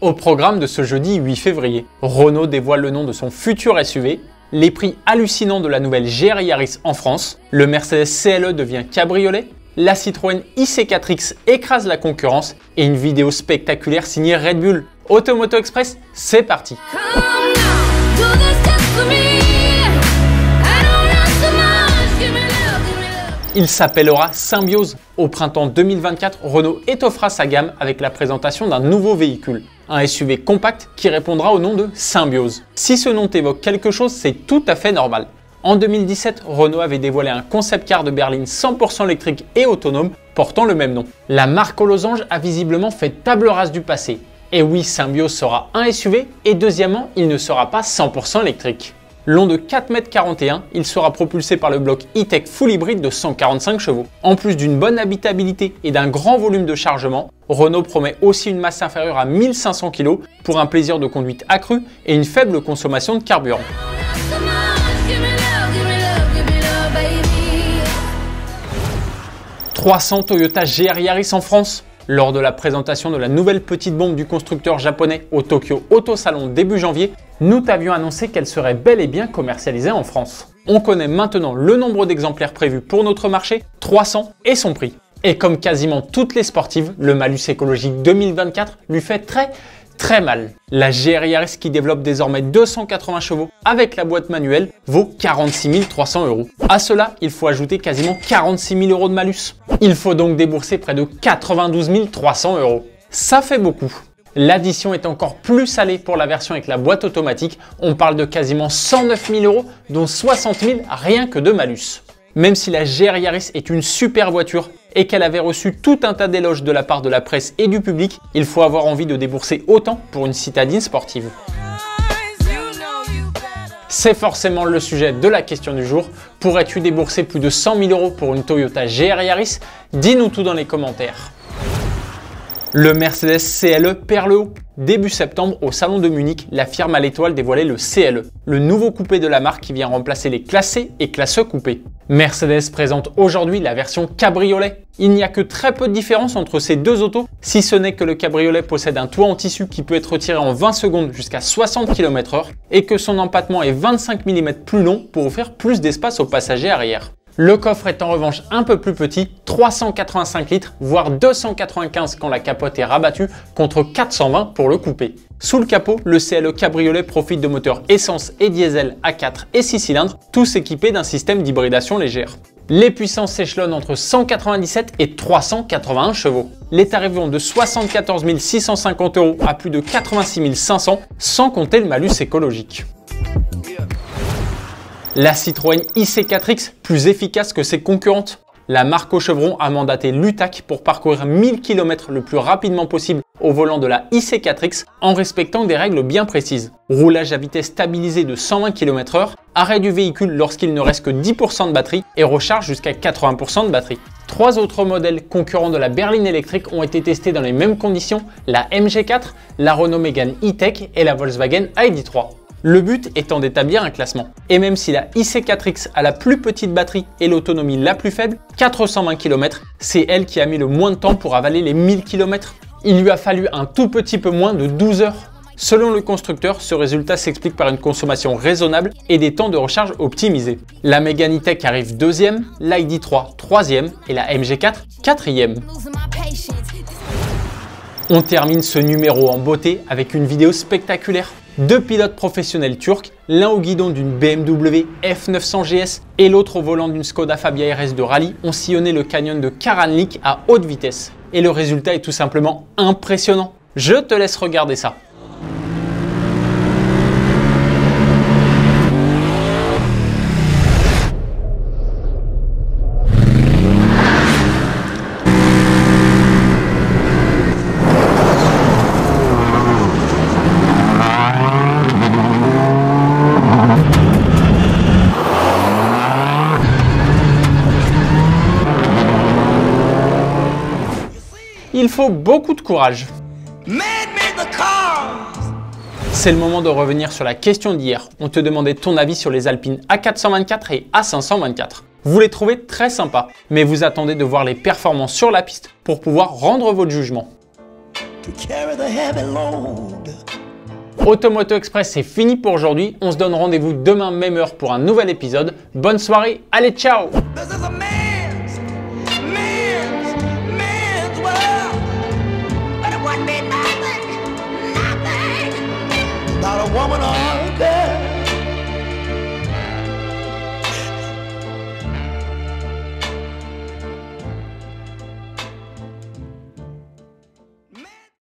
Au programme de ce jeudi 8 février, Renault dévoile le nom de son futur SUV, les prix hallucinants de la nouvelle GR Yaris en France, le Mercedes CLE devient cabriolet, la Citroën IC4X écrase la concurrence et une vidéo spectaculaire signée Red Bull. Automoto Express, c'est parti! Il s'appellera Symbiose. Au printemps 2024, Renault étoffera sa gamme avec la présentation d'un nouveau véhicule, un SUV compact qui répondra au nom de Symbiose. Si ce nom t'évoque quelque chose, c'est tout à fait normal. En 2017, Renault avait dévoilé un concept car de berline 100% électrique et autonome portant le même nom. La marque aux losanges a visiblement fait table rase du passé. Et oui, Symbiose sera un SUV et deuxièmement, il ne sera pas 100% électrique. Long de 4,41 m, il sera propulsé par le bloc E-Tech full hybride de 145 chevaux. En plus d'une bonne habitabilité et d'un grand volume de chargement, Renault promet aussi une masse inférieure à 1500 kg pour un plaisir de conduite accru et une faible consommation de carburant. « 300 Toyota GR Yaris en France ». Lors de la présentation de la nouvelle petite bombe du constructeur japonais au Tokyo Auto Salon début janvier, nous t'avions annoncé qu'elle serait bel et bien commercialisée en France. On connaît maintenant le nombre d'exemplaires prévus pour notre marché, 300, et son prix. Et comme quasiment toutes les sportives, le malus écologique 2024 lui fait très mal. La GR Yaris qui développe désormais 280 chevaux avec la boîte manuelle vaut 46 300 €. À cela, il faut ajouter quasiment 46 000 € de malus. Il faut donc débourser près de 92 300 €. Ça fait beaucoup. L'addition est encore plus salée pour la version avec la boîte automatique. On parle de quasiment 109 000 €, dont 60 000 rien que de malus. Même si la GR Yaris est une super voiture et qu'elle avait reçu tout un tas d'éloges de la part de la presse et du public, il faut avoir envie de débourser autant pour une citadine sportive. C'est forcément le sujet de la question du jour. Pourrais-tu débourser plus de 100 000 € pour une Toyota GR Yaris? Dis-nous tout dans les commentaires. Le Mercedes CLE perd le haut. Début septembre, au salon de Munich, la firme à l'étoile dévoilait le CLE, le nouveau coupé de la marque qui vient remplacer les Classe C et Classe E coupés. Mercedes présente aujourd'hui la version cabriolet. Il n'y a que très peu de différence entre ces deux autos, si ce n'est que le cabriolet possède un toit en tissu qui peut être retiré en 20 secondes jusqu'à 60 km/h et que son empattement est 25 mm plus long pour offrir plus d'espace aux passagers arrière. Le coffre est en revanche un peu plus petit, 385 litres, voire 295 quand la capote est rabattue, contre 420 pour le coupé. Sous le capot, le CLE cabriolet profite de moteurs essence et diesel à 4 et 6 cylindres, tous équipés d'un système d'hybridation légère. Les puissances s'échelonnent entre 197 et 381 chevaux. Les tarifs vont de 74 650 € à plus de 86 500, sans compter le malus écologique. La Citroën IC4X, plus efficace que ses concurrentes. La marque au chevron a mandaté l'UTAC pour parcourir 1000 km le plus rapidement possible au volant de la IC4X en respectant des règles bien précises. Roulage à vitesse stabilisée de 120 km/h, arrêt du véhicule lorsqu'il ne reste que 10% de batterie et recharge jusqu'à 80% de batterie. 3 autres modèles concurrents de la berline électrique ont été testés dans les mêmes conditions, la MG4, la Renault Mégane E-Tech et la Volkswagen ID.3. Le but étant d'établir un classement. Et même si la IC4X a la plus petite batterie et l'autonomie la plus faible, 420 km, c'est elle qui a mis le moins de temps pour avaler les 1000 km. Il lui a fallu un tout petit peu moins de 12 heures. Selon le constructeur, ce résultat s'explique par une consommation raisonnable et des temps de recharge optimisés. La Mégane E-Tech arrive deuxième, l'ID.3 troisième et la MG4 quatrième. On termine ce numéro en beauté avec une vidéo spectaculaire. Deux pilotes professionnels turcs, l'un au guidon d'une BMW F900 GS et l'autre au volant d'une Skoda Fabia RS de rallye, ont sillonné le canyon de Karanlik à haute vitesse. Et le résultat est tout simplement impressionnant. Je te laisse regarder ça. Il faut beaucoup de courage. C'est le moment de revenir sur la question d'hier. On te demandait ton avis sur les Alpine A424 et A524. Vous les trouvez très sympas, mais vous attendez de voir les performances sur la piste pour pouvoir rendre votre jugement. to carry the heavy load. Automoto Express, c'est fini pour aujourd'hui. On se donne rendez-vous demain, même heure, pour un nouvel épisode. Bonne soirée, allez, ciao! This is a man's world. But it wouldn't be nothing, nothing. Not a woman or